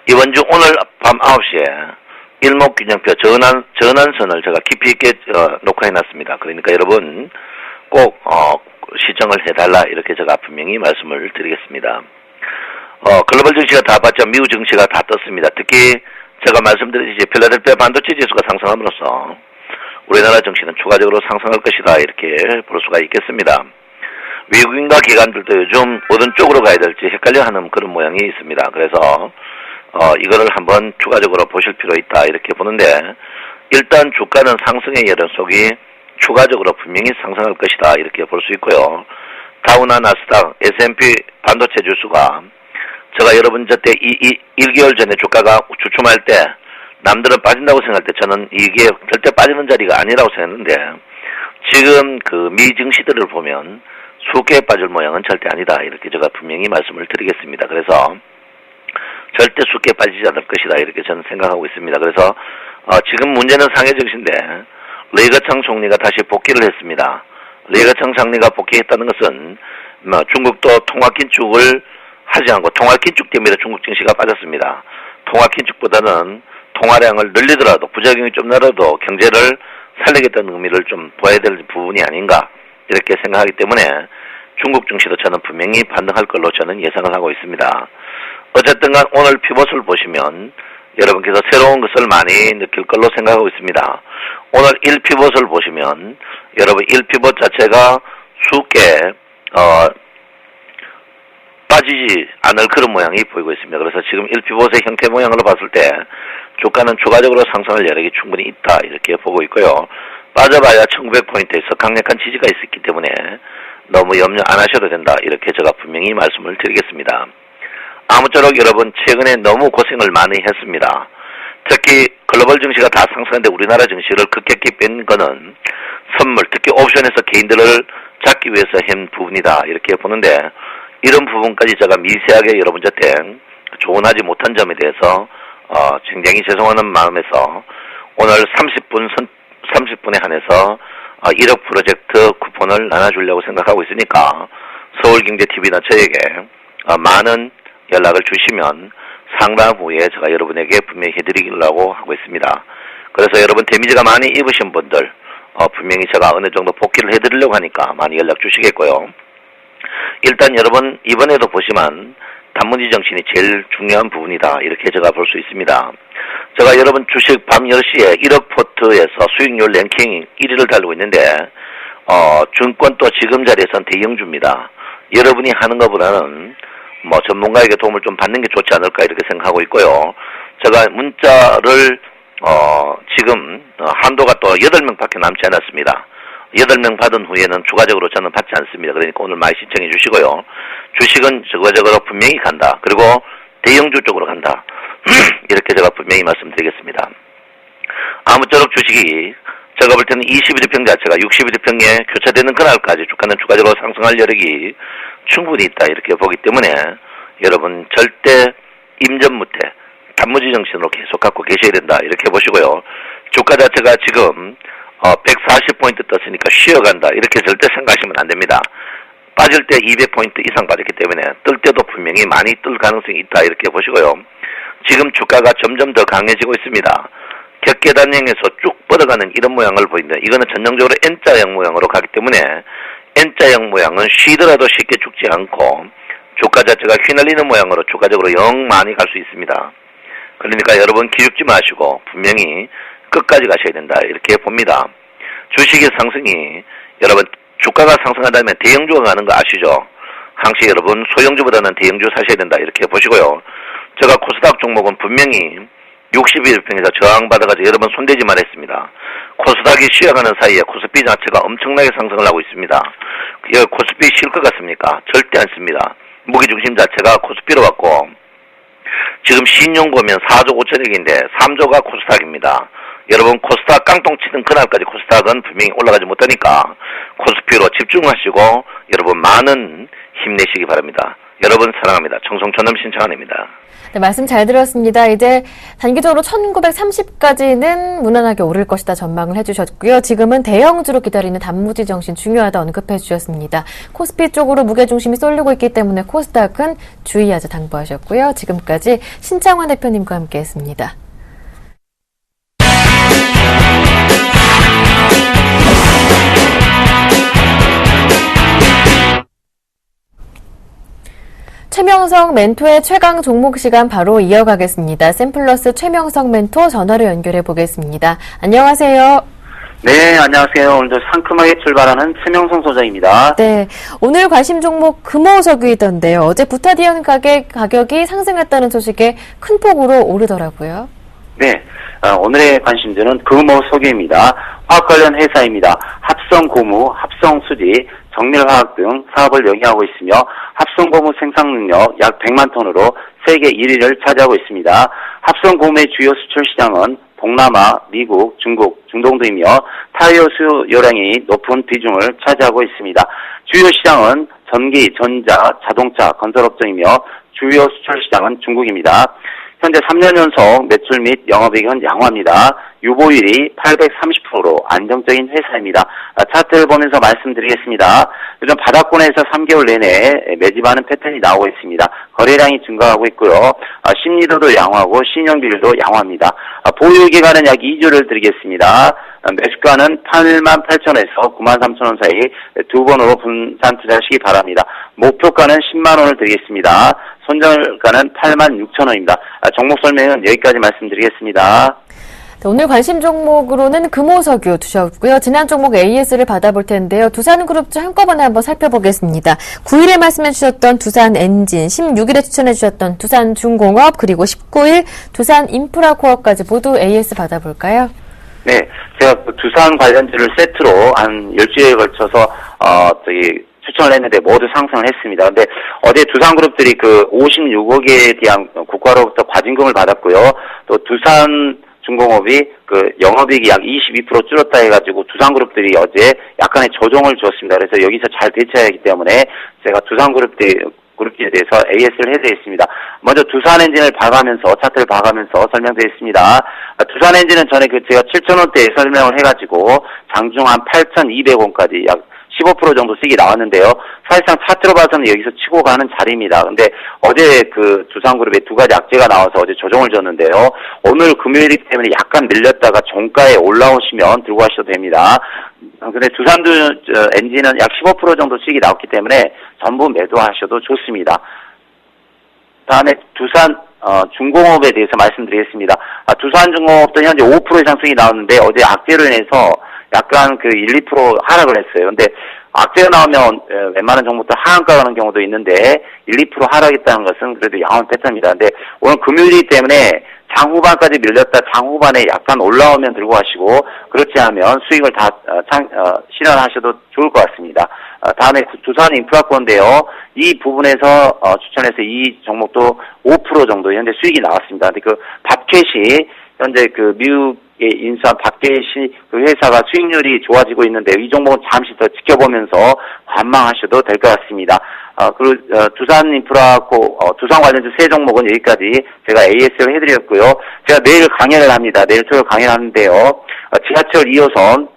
이번 주 오늘 밤 9시에 일목균형표 전환선을 제가 깊이 있게 녹화해놨습니다. 그러니까 여러분 꼭 시청을 해달라 이렇게 제가 분명히 말씀을 드리겠습니다. 글로벌 증시가 다 봤죠. 미국 증시가 다 떴습니다. 특히 제가 말씀드렸듯이 필라델피아 반도체 지수가 상승함으로써 우리나라 증시는 추가적으로 상승할 것이다 이렇게 볼 수가 있겠습니다. 외국인과 기관들도 요즘 어떤 쪽으로 가야 될지 헷갈려하는 그런 모양이 있습니다. 그래서 이거를 한번 추가적으로 보실 필요 있다 이렇게 보는데, 일단 주가는 상승의 여론 속이 추가적으로 분명히 상승할 것이다 이렇게 볼 수 있고요. 다우나 나스닥 S&P 반도체 지수가 제가 여러분 저때 1개월 전에 주가가 주춤할 때 남들은 빠진다고 생각할 때 저는 이게 절대 빠지는 자리가 아니라고 생각했는데, 지금 그 미 증시들을 보면 수개에 빠질 모양은 절대 아니다 이렇게 제가 분명히 말씀을 드리겠습니다. 그래서 절대 쉽게 빠지지 않을 것이다 이렇게 저는 생각하고 있습니다. 그래서 지금 문제는 상해 증시인데 레이거창 총리가 다시 복귀를 했습니다. 레이거창 총리가 복귀했다는 것은 중국도 통화 긴축을 하지 않고 통화 긴축 때문에 중국 증시가 빠졌습니다. 통화 긴축보다는 통화량을 늘리더라도 부작용이 좀 나라도 경제를 살리겠다는 의미를 좀 보여야 될 부분이 아닌가 이렇게 생각하기 때문에 중국 증시도 저는 분명히 반등할 걸로 저는 예상을 하고 있습니다. 어쨌든 간 오늘 피벗을 보시면 여러분께서 새로운 것을 많이 느낄 걸로 생각하고 있습니다. 오늘 1피벗을 보시면 여러분 1피벗 자체가 쉽게 빠지지 않을 그런 모양이 보이고 있습니다. 그래서 지금 1피벗의 형태 모양으로 봤을 때 주가는 추가적으로 상승할 여력이 충분히 있다 이렇게 보고 있고요. 빠져봐야 1900포인트에서 강력한 지지가 있었기 때문에 너무 염려 안 하셔도 된다 이렇게 제가 분명히 말씀을 드리겠습니다. 아무쪼록 여러분 최근에 너무 고생을 많이 했습니다. 특히 글로벌 증시가 다 상승하는데 우리나라 증시를 급격히 뺀 거는 선물, 특히 옵션에서 개인들을 잡기 위해서 한 부분이다 이렇게 보는데, 이런 부분까지 제가 미세하게 여러분 저때 조언하지 못한 점에 대해서 굉장히 죄송하는 마음에서 오늘 30분에 한해서 1억 프로젝트 쿠폰을 나눠주려고 생각하고 있으니까 서울경제TV나 저에게 많은 연락을 주시면 상담 후에 제가 여러분에게 분명히 해드리려고 하고 있습니다. 그래서 여러분 데미지가 많이 입으신 분들 분명히 제가 어느 정도 복귀를 해드리려고 하니까 많이 연락 주시겠고요. 일단 여러분 이번에도 보시면 단문지 정신이 제일 중요한 부분이다 이렇게 제가 볼 수 있습니다. 제가 여러분 주식 밤 10시에 1억 포트에서 수익률 랭킹 1위를 달리고 있는데 증권 또 지금 자리에서는 대형주입니다. 여러분이 하는 것보다는 전문가에게 도움을 좀 받는 게 좋지 않을까 이렇게 생각하고 있고요. 제가 문자를 지금 한도가 또 8명밖에 남지 않았습니다. 8명 받은 후에는 추가적으로 저는 받지 않습니다. 그러니까 오늘 많이 신청해 주시고요. 주식은 추가적으로 분명히 간다. 그리고 대형주 쪽으로 간다. 이렇게 제가 분명히 말씀드리겠습니다. 아무쪼록 주식이 제가 볼 때는 21일평 자체가 61일평에 교차되는 그날까지 주가는 추가적으로 상승할 여력이 충분히 있다 이렇게 보기 때문에 여러분 절대 임전무태 단무지 정신으로 계속 갖고 계셔야 된다 이렇게 보시고요. 주가 자체가 지금 140포인트 떴으니까 쉬어간다 이렇게 절대 생각하시면 안 됩니다. 빠질 때 200포인트 이상 빠졌기 때문에 뜰 때도 분명히 많이 뜰 가능성이 있다 이렇게 보시고요. 지금 주가가 점점 더 강해지고 있습니다. 격계단형에서 쭉 뻗어가는 이런 모양을 보인다. 이거는 전형적으로 N자형 모양으로 가기 때문에 N자형 모양은 쉬더라도 쉽게 죽지 않고 주가 자체가 휘날리는 모양으로 주가적으로 영 많이 갈 수 있습니다. 그러니까 여러분 기죽지 마시고 분명히 끝까지 가셔야 된다 이렇게 봅니다. 주식의 상승이 여러분 주가가 상승한다면 대형주가 가는 거 아시죠? 항시 여러분 소형주보다는 대형주 사셔야 된다 이렇게 보시고요. 제가 코스닥 종목은 분명히 61평에서 저항받아가지고 여러분 손대지 말했습니다. 코스닥이 쉬어가는 사이에 코스피 자체가 엄청나게 상승을 하고 있습니다. 코스피 쉴 것 같습니까? 절대 않습니다. 무게중심 자체가 코스피로 왔고 지금 신용 보면 4조 5천억인데 3조가 코스닥입니다. 여러분 코스닥 깡통 치는 그날까지 코스닥은 분명히 올라가지 못하니까 코스피로 집중하시고 여러분 많은 힘내시기 바랍니다. 여러분 사랑합니다. 청송천남 신청합니다. 네, 말씀 잘 들었습니다. 이제 단기적으로 1930까지는 무난하게 오를 것이다 전망을 해주셨고요. 지금은 대형주로 기다리는 단무지 정신 중요하다 언급해 주셨습니다. 코스피 쪽으로 무게중심이 쏠리고 있기 때문에 코스닥은 주의하자 당부하셨고요. 지금까지 신창환 대표님과 함께했습니다. 최명성 멘토의 최강 종목 시간 바로 이어가겠습니다. 샘플러스 최명성 멘토 전화로 연결해 보겠습니다. 안녕하세요. 네, 안녕하세요. 오늘도 상큼하게 출발하는 최명성 소장입니다. 네, 오늘 관심 종목 금호석유이던데요. 어제 부타디온 가격이 상승했다는 소식에 큰 폭으로 오르더라고요. 네, 오늘의 관심주는 금호석유입니다. 화학 관련 회사입니다. 합성고무, 합성수지, 정밀화학 등 사업을 영위하고 있으며 합성고무 생산 능력 약 100만 톤으로 세계 1위를 차지하고 있습니다. 합성고무의 주요 수출 시장은 동남아, 미국, 중국, 중동 등이며 타이어 수요량이 높은 비중을 차지하고 있습니다. 주요 시장은 전기, 전자, 자동차, 건설업 등이며 주요 수출 시장은 중국입니다. 현재 3년 연속 매출 및 영업이익은 양호합니다. 유보율이 830%로 안정적인 회사입니다. 차트를 보면서 말씀드리겠습니다. 요즘 바닥권에서 3개월 내내 매집하는 패턴이 나오고 있습니다. 거래량이 증가하고 있고요. 심리도도 양호하고 신용비율도 양호합니다. 보유기간은 약 2주를 드리겠습니다. 매수가는 88,000원에서 93,000원 사이 두 번으로 분산 투자하시기 바랍니다. 목표가는 10만 원을 드리겠습니다. 손절가는 86,000원입니다. 종목 설명은 여기까지 말씀드리겠습니다. 오늘 관심 종목으로는 금호석유 두셨고요. 지난 종목 AS를 받아볼 텐데요. 두산그룹주 한꺼번에 한번 살펴보겠습니다. 9일에 말씀해 주셨던 두산엔진, 16일에 추천해 주셨던 두산중공업, 그리고 19일 두산인프라코어까지 모두 AS 받아볼까요? 네, 제가 그 두산 관련주를 세트로 한 10주에 걸쳐서 추천을 했는데 모두 상승을 했습니다. 근데 어제 두산그룹들이 그 56억에 대한 국가로부터 과징금을 받았고요. 또 두산중공업이 그 영업이익이 약 22% 줄었다 해가지고 두산그룹들이 어제 약간의 조정을 주었습니다. 그래서 여기서 잘 대처해야 하기 때문에 제가 두산그룹에 대해서 AS를 해드리겠습니다. 먼저 두산엔진을 봐가면서 차트를 봐가면서 설명드리겠습니다. 두산엔진은 전에 제가 7,000원대에 설명을 해가지고 장중 한 8,200원까지 약 15% 정도 수익이 나왔는데요. 사실상 차트로 봐서는 여기서 치고 가는 자리입니다. 근데 어제 그 두산그룹에 두 가지 악재가 나와서 어제 조정을 줬는데요. 오늘 금요일이기 때문에 약간 밀렸다가 종가에 올라오시면 들고 가셔도 됩니다. 근데 두산엔진은 약 15% 정도 수익이 나왔기 때문에 전부 매도하셔도 좋습니다. 다음에 중공업에 대해서 말씀드리겠습니다. 두산중공업도 현재 5% 이상 수익이 나왔는데 어제 악재로 인해서 약간 그 1, 2% 하락을 했어요. 근데 악재가 나오면 웬만한 종목도 하한가 가는 경우도 있는데 1, 2% 하락했다는 것은 그래도 양호한 패턴입니다. 근데 오늘 금요일이기 때문에 장후반까지 밀렸다 장후반에 약간 올라오면 들고 가시고 그렇지 않으면 수익을 다 실현하셔도 좋을 것 같습니다. 다음에 두산 인프라코인데요. 이 부분에서 추천해서 이 종목도 5% 정도 현재 수익이 나왔습니다. 근데 그 밥캣이 현재 그 미국에 인수한 밥캣이 그 회사가 수익률이 좋아지고 있는데 이 종목은 잠시 더 지켜보면서 관망하셔도 될 것 같습니다. 그리고 두산 인프라코 두산 관련주 세 종목은 여기까지 제가 AS를 해드렸고요. 제가 내일 강연을 합니다. 내일 토요일 강연을 하는데요. 지하철 2호선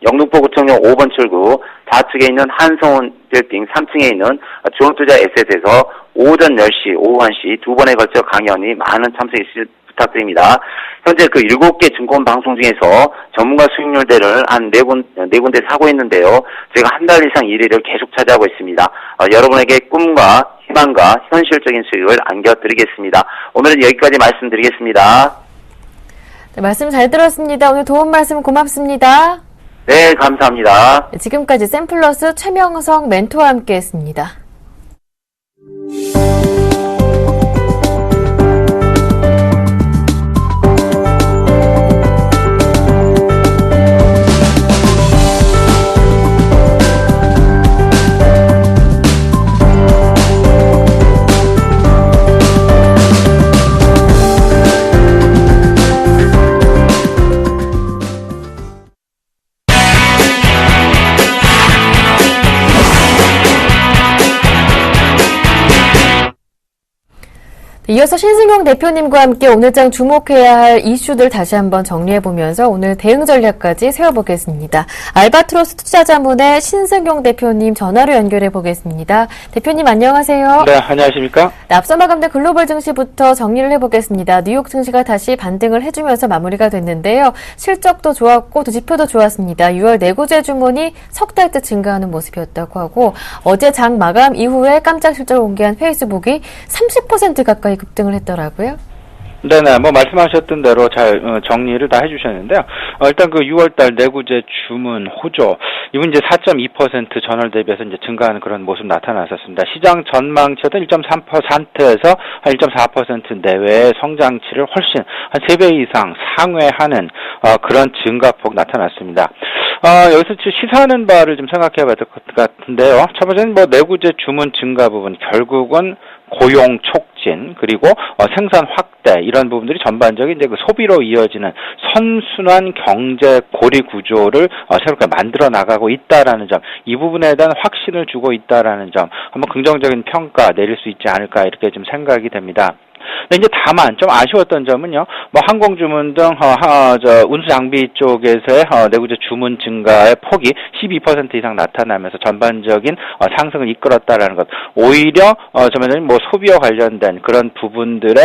영등포구청역 5번 출구 좌측에 있는 한성원 빌딩 3층에 있는 주원투자 에셋에서 오전 10시, 오후 1시 두 번에 걸쳐 강연이 많은 참석해 주실 부탁드립니다. 현재 그 7개 증권 방송 중에서 전문가 수익률대를 한 네 군데 사고 있는데요. 제가 한 달 이상 1위를 계속 차지하고 있습니다. 여러분에게 꿈과 희망과 현실적인 수익을 안겨드리겠습니다. 오늘은 여기까지 말씀드리겠습니다. 네, 말씀 잘 들었습니다. 오늘 도움 말씀 고맙습니다. 네, 감사합니다. 지금까지 샘플러스 최명성 멘토와 함께했습니다. 이어서 신승용 대표님과 함께 오늘장 주목해야 할 이슈들 다시 한번 정리해보면서 오늘 대응 전략까지 세워보겠습니다. 알바트로스 투자자문의 신승용 대표님 전화로 연결해보겠습니다. 대표님 안녕하세요. 네, 안녕하십니까? 네, 앞서 마감된 글로벌 증시부터 정리를 해보겠습니다. 뉴욕 증시가 다시 반등을 해주면서 마무리가 됐는데요. 실적도 좋았고 또 지표도 좋았습니다. 6월 내구재 주문이 석 달째 증가하는 모습이었다고 하고 어제 장 마감 이후에 깜짝 실적을 공개한 페이스북이 30% 가까이 급등을 했더라고요. 네네, 말씀하셨던 대로 잘 정리를 다 해주셨는데요. 일단 그 6월달 내구재 주문 호조, 이분 이제 4.2% 전월 대비해서 이제 증가하는 그런 모습 나타났었습니다. 시장 전망치였던 1.3%에서 한 1.4% 내외의 성장치를 훨씬 한 3배 이상 상회하는 그런 증가폭 나타났습니다. 여기서 시사하는 바를 좀 생각해 봐야 될 것 같은데요. 첫 번째는 내구재 주문 증가 부분, 결국은 고용 촉진, 그리고 생산 확대, 이런 부분들이 전반적인 이제 그 소비로 이어지는 선순환 경제 고리 구조를 새롭게 만들어 나가고 있다라는 점, 이 부분에 대한 확신을 주고 있다라는 점, 한번 긍정적인 평가 내릴 수 있지 않을까 이렇게 좀 생각이 됩니다. 근데 이제 다만 좀 아쉬웠던 점은요, 항공 주문 등 운수 장비 쪽에서의 내구재 주문 증가의 폭이 12% 이상 나타나면서 전반적인 상승을 이끌었다라는 것. 오히려 전반적인 소비와 관련된 그런 부분들의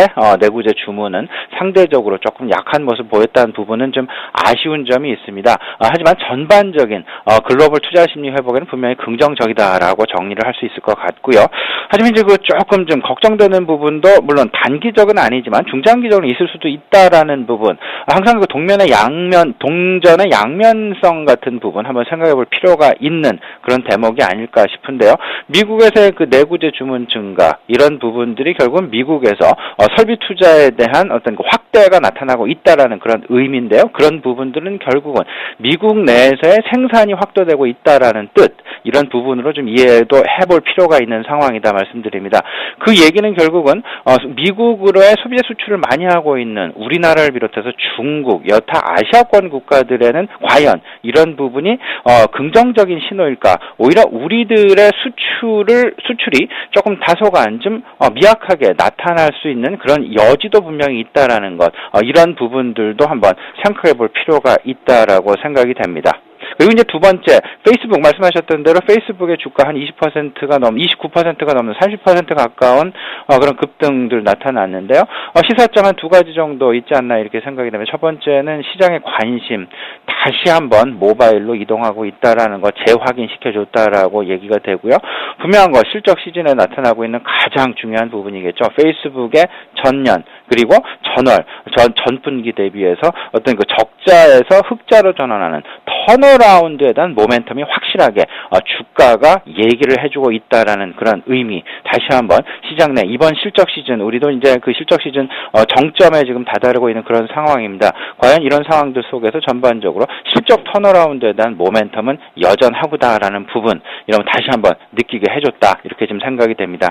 내구재 주문은 상대적으로 조금 약한 모습 보였다는 부분은 좀 아쉬운 점이 있습니다. 하지만 전반적인 글로벌 투자 심리 회복에는 분명히 긍정적이다라고 정리를 할 수 있을 것 같고요. 하지만 이제 조금 좀 걱정되는 부분도 물론 단기적은 아니지만 중장기적으로 있을 수도 있다라는 부분, 항상 그 동전의 양면성 같은 부분 한번 생각해 볼 필요가 있는 그런 대목이 아닐까 싶은데요. 미국에서의 그 내구재 주문 증가, 이런 부분들이 결국은 미국에서 설비 투자에 대한 어떤 그 확대가 나타나고 있다라는 그런 의미인데요. 그런 부분들은 결국은 미국 내에서의 생산이 확대되고 있다라는 뜻, 이런 부분으로 좀 이해도 해볼 필요가 있는 상황이다 말씀드립니다. 그 얘기는 결국은 미국으로의 소비재 수출을 많이 하고 있는 우리나라를 비롯해서 중국, 여타 아시아권 국가들에는 과연 이런 부분이 긍정적인 신호일까? 오히려 우리들의 수출이 조금 다소간 좀 미약하게 나타날 수 있는 그런 여지도 분명히 있다라는 것, 이런 부분들도 한번 생각해 볼 필요가 있다라고 생각이 됩니다. 그리고 이제 두 번째, 페이스북 말씀하셨던 대로 페이스북의 주가 한 29%가 넘는 30% 가까운 그런 급등들 나타났는데요. 시사점 한 두 가지 정도 있지 않나 이렇게 생각이 되면, 첫 번째는 시장의 관심 다시 한번 모바일로 이동하고 있다라는 거 재확인시켜줬다라고 얘기가 되고요. 분명한 거, 실적 시즌에 나타나고 있는 가장 중요한 부분이겠죠. 페이스북의 전년 그리고 전분기 대비해서 어떤 그 적자에서 흑자로 전환하는 턴어라운드에 대한 모멘텀이 확실하게 주가가 얘기를 해주고 있다라는 그런 의미. 다시 한번 시장 내 이번 실적 시즌 우리도 이제 그 실적 시즌 정점에 지금 다다르고 있는 그런 상황입니다. 과연 이런 상황들 속에서 전반적으로 실적 턴어라운드에 대한 모멘텀은 여전하구다라는 부분 이런 다시 한번 느끼게 해줬다 이렇게 지금 생각이 됩니다.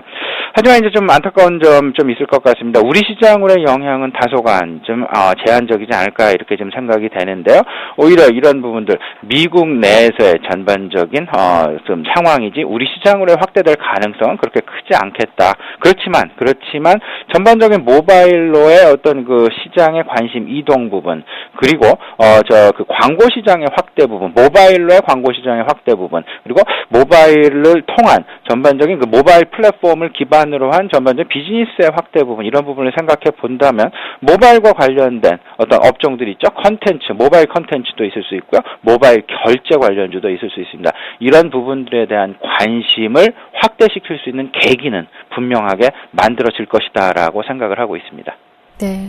하지만 이제 좀 안타까운 점 좀 있을 것 같습니다. 우리 시장으로의 영향은 다소간 좀 제한적이지 않을까 이렇게 좀 생각이 되는데요. 오히려 이런 부분들 미국 내에서의 전반적인 좀 상황이지 우리 시장으로 확대될 가능성은 그렇게 크지 않겠다. 그렇지만 전반적인 모바일로의 어떤 그 시장의 관심 이동 부분 그리고 그 광고 시장의 확대 부분, 모바일로의 광고 시장의 확대 부분 그리고 모바일을 통한 전반적인 그 모바일 플랫폼을 기반으로 한 전반적인 비즈니스의 확대 부분 이런 부분을 생각해 본다면 모바일과 관련된 어떤 업종들이 있죠. 컨텐츠, 모바일 컨텐츠도 있을 수 있고요. 모바일 결제 관련주도 있을 수 있습니다. 이런 부분들에 대한 관심을 확대시킬 수 있는 계기는 분명하게 만들어질 것이다라고 생각을 하고 있습니다. 네.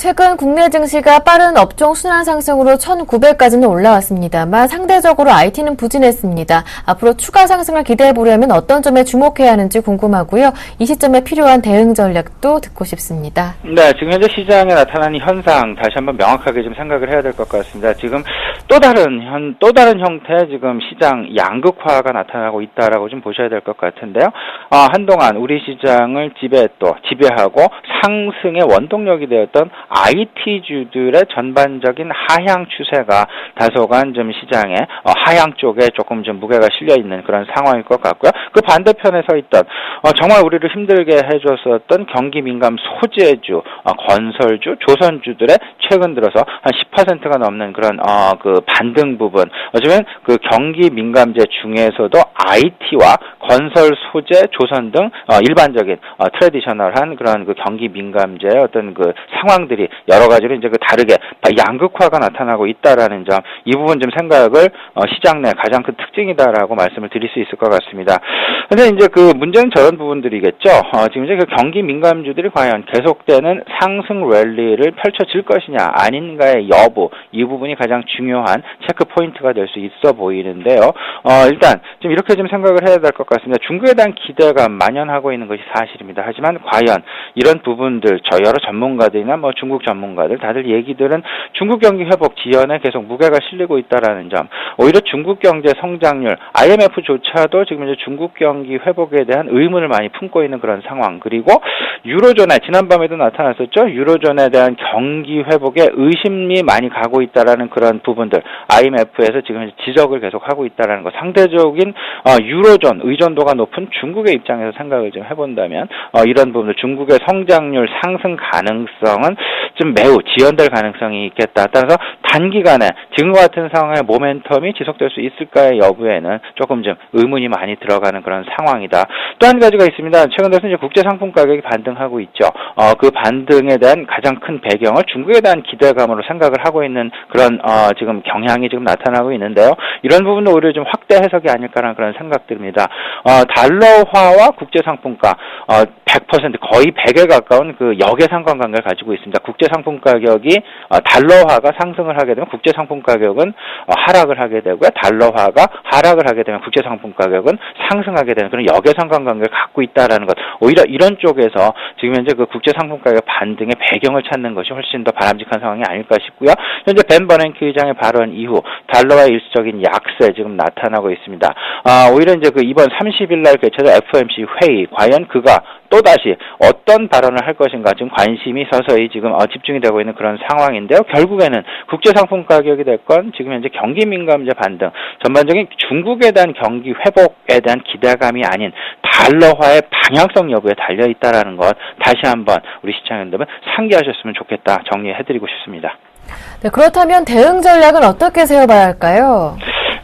최근 국내 증시가 빠른 업종 순환 상승으로 1,900까지는 올라왔습니다만 상대적으로 IT는 부진했습니다. 앞으로 추가 상승을 기대해 보려면 어떤 점에 주목해야 하는지 궁금하고요. 이 시점에 필요한 대응 전략도 듣고 싶습니다. 네, 지금 현재 시장에 나타나는 현상 다시 한번 명확하게 좀 생각을 해야 될 것 같습니다. 지금 또 다른 형태의 지금 시장 양극화가 나타나고 있다라고 좀 보셔야 될 것 같은데요. 한동안 우리 시장을 지배하고 상승의 원동력이 되었던 IT주들의 전반적인 하향 추세가 다소간 좀 시장에 하향 쪽에 조금 좀 무게가 실려 있는 그런 상황일 것 같고요. 그 반대편에 서 있던 정말 우리를 힘들게 해줬었던 경기 민감 소재주, 건설주, 조선주들의 최근 들어서 한 10%가 넘는 그런 그 반등 부분. 어쩌면 그 경기 민감재 중에서도 IT와 건설 소재, 조선 등 일반적인 트래디셔널한 그런 그 경기 민감재의 어떤 그 상황 들이 여러 가지로 이제 그 다르게 양극화가 나타나고 있다라는 점, 이 부분 좀 생각을 시장 내 가장 큰 특징이다라고 말씀을 드릴 수 있을 것 같습니다. 근데 이제 그 문제는 저런 부분들이겠죠. 지금 이제 그 경기 민감주들이 과연 계속되는 상승 랠리를 펼쳐질 것이냐 아닌가의 여부, 이 부분이 가장 중요한 체크 포인트가 될 수 있어 보이는데요. 일단 좀 이렇게 좀 생각을 해야 될 것 같습니다. 중국에 대한 기대가 만연하고 있는 것이 사실입니다. 하지만 과연 이런 부분들 여러 전문가들이나 중국 전문가들 다들 얘기들은 중국 경기 회복 지연에 계속 무게가 실리고 있다라는 점, 오히려 중국 경제 성장률 IMF조차도 지금 이제 중국 경기 회복에 대한 의문을 많이 품고 있는 그런 상황, 그리고 유로존에 지난밤에도 나타났었죠. 유로존에 대한 경기 회복에 의심이 많이 가고 있다라는 그런 부분들 IMF에서 지금 지적을 계속 하고 있다라는 것, 상대적인 유로존 의존도가 높은 중국의 입장에서 생각을 좀 해본다면 이런 부분들 중국의 성장률 상승 가능성은 좀 매우 지연될 가능성이 있겠다. 따라서 단기간에 지금과 같은 상황의 모멘텀이 지속될 수 있을까의 여부에는 조금 좀 의문이 많이 들어가는 그런 상황이다. 또 한 가지가 있습니다. 최근 들어서 이제 국제 상품 가격이 반등하고 있죠. 그 반등에 대한 가장 큰 배경을 중국에 대한 기대감으로 생각을 하고 있는 그런 지금 경향이 지금 나타나고 있는데요. 이런 부분도 오히려 좀 확대 해석이 아닐까라는 그런 생각들입니다. 달러화와 국제 상품가 100% 거의 100에 가까운 그 역의 상관관계를 가지고 있습니다. 국제 상품 가격이 달러화가 상승을 하게 되면 국제 상품 가격은 하락을 하게 되고요. 달러화가 하락을 하게 되면 국제 상품 가격은 상승하게 되는 그런 역의 상관관계를 갖고 있다라는 것. 오히려 이런 쪽에서 지금 현재 그 국제 상품 가격 반등의 배경을 찾는 것이 훨씬 더 바람직한 상황이 아닐까 싶고요. 현재 벤 버냉키 의장의 발언 이후 달러화의 일시적인 약세 지금 나타나고 있습니다. 오히려 이제 그 이번 30일 날 개최될 FOMC 회의, 과연 그가 또다시 어떤 발언을 할 것인가 지금 관심이 서서히 지금 집중이 되고 있는 그런 상황인데요. 결국에는 국제 상품 가격이 됐건 지금 현재 경기 민감재 반등, 전반적인 중국에 대한 경기 회복에 대한 기대감이 아닌 달러화의 방향성 여부에 달려 있다라는 것, 다시 한번 우리 시청자분들 상기하셨으면 좋겠다 정리해드리고 싶습니다. 네, 그렇다면 대응 전략은 어떻게 세워봐야 할까요?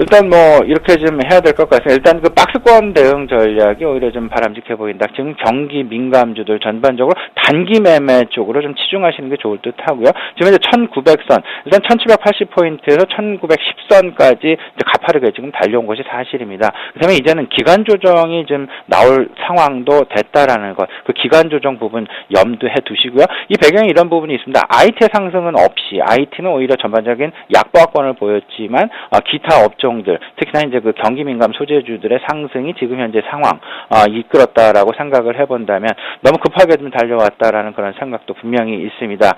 일단 뭐 이렇게 좀 해야 될 것 같습니다. 일단 그 박스권 대응 전략이 오히려 좀 바람직해 보인다. 지금 경기 민감주들 전반적으로 단기 매매 쪽으로 좀 치중하시는 게 좋을 듯 하고요. 지금 이제 1900선, 일단 1780포인트에서 1910선까지 가파르게 지금 달려온 것이 사실입니다. 그다음에 이제는 기간 조정이 좀 나올 상황도 됐다라는 것, 그 기간 조정 부분 염두해 두시고요. 이 배경에 이런 부분이 있습니다. IT의 상승은 없이, IT는 오히려 전반적인 약보합권을 보였지만 기타 업종들, 특히나 이제 그 경기 민감 소재주들의 상승이 지금 현재 상황 이끌었다라고 생각을 해본다면 너무 급하게 좀 달려왔다라는 그런 생각도 분명히 있습니다.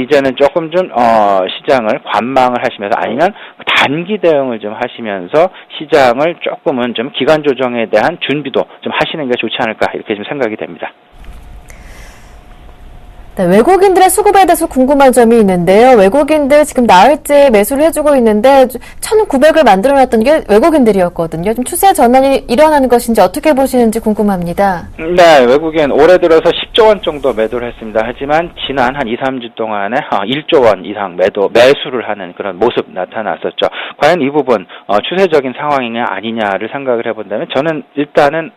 이제는 조금 좀 시장을 관망을 하시면서 아니면 단기 대응을 좀 하시면서 시장을 조금은 좀 기간 조정에 대한 준비도 좀 하시는 게 좋지 않을까 이렇게 좀 생각이 됩니다. 네, 외국인들의 수급에 대해서 궁금한 점이 있는데요. 외국인들 지금 나흘째 매수를 해주고 있는데 1,900을 만들어놨던 게 외국인들이었거든요. 좀 추세 전환이 일어나는 것인지 어떻게 보시는지 궁금합니다. 네, 외국인 올해 들어서 10조 원 정도 매도를 했습니다. 하지만 지난 한 2, 3주 동안에 1조 원 이상 매수를 하는 그런 모습 나타났었죠. 과연 이 부분 추세적인 상황이냐 아니냐를 생각을 해본다면 저는 일단은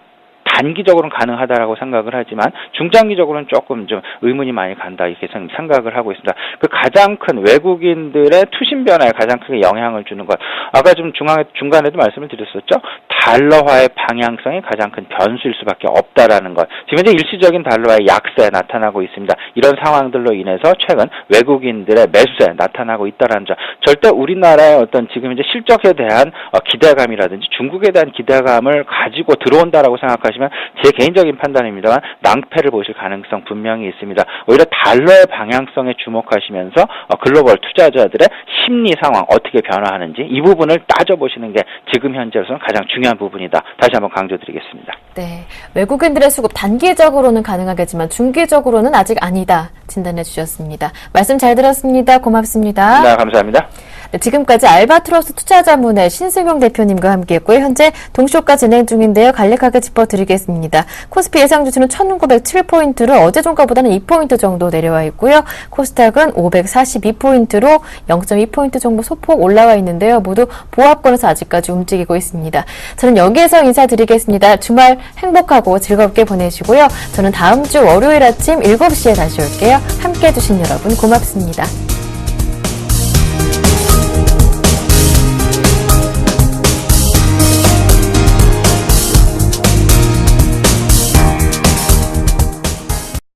단기적으로는 가능하다라고 생각을 하지만 중장기적으로는 조금 좀 의문이 많이 간다 이렇게 생각을 하고 있습니다. 그 가장 큰 외국인들의 투신 변화에 가장 크게 영향을 주는 것, 아까 좀 중간에도 말씀을 드렸었죠. 달러화의 방향성이 가장 큰 변수일 수밖에 없다라는 것. 지금 현재 일시적인 달러화의 약세 나타나고 있습니다. 이런 상황들로 인해서 최근 외국인들의 매수세 나타나고 있다라는 점. 절대 우리나라의 어떤 지금 현재 실적에 대한 기대감이라든지 중국에 대한 기대감을 가지고 들어온다라고 생각하시면 제 개인적인 판단입니다만 낭패를 보실 가능성 분명히 있습니다. 오히려 달러의 방향성에 주목하시면서 글로벌 투자자들의 심리 상황 어떻게 변화하는지 이 부분을 따져보시는 게 지금 현재로서는 가장 중요한 부분이다. 다시 한번 강조드리겠습니다. 네, 외국인들의 수급 단기적으로는 가능하겠지만 중기적으로는 아직 아니다 진단해 주셨습니다. 말씀 잘 들었습니다. 고맙습니다. 네, 감사합니다. 네, 지금까지 알바트로스 투자자문의 신승용 대표님과 함께했고요. 현재 동쇼가 진행 중인데요. 간략하게 짚어드리겠습니다. 코스피 예상주수는 1907포인트로 어제 종가보다는 2포인트 정도 내려와 있고요. 코스닥은 542포인트로 0.2포인트 정도 소폭 올라와 있는데요. 모두 보합권에서 아직까지 움직이고 있습니다. 저는 여기에서 인사드리겠습니다. 주말 행복하고 즐겁게 보내시고요. 저는 다음 주 월요일 아침 7시에 다시 올게요. 함께해 주신 여러분 고맙습니다.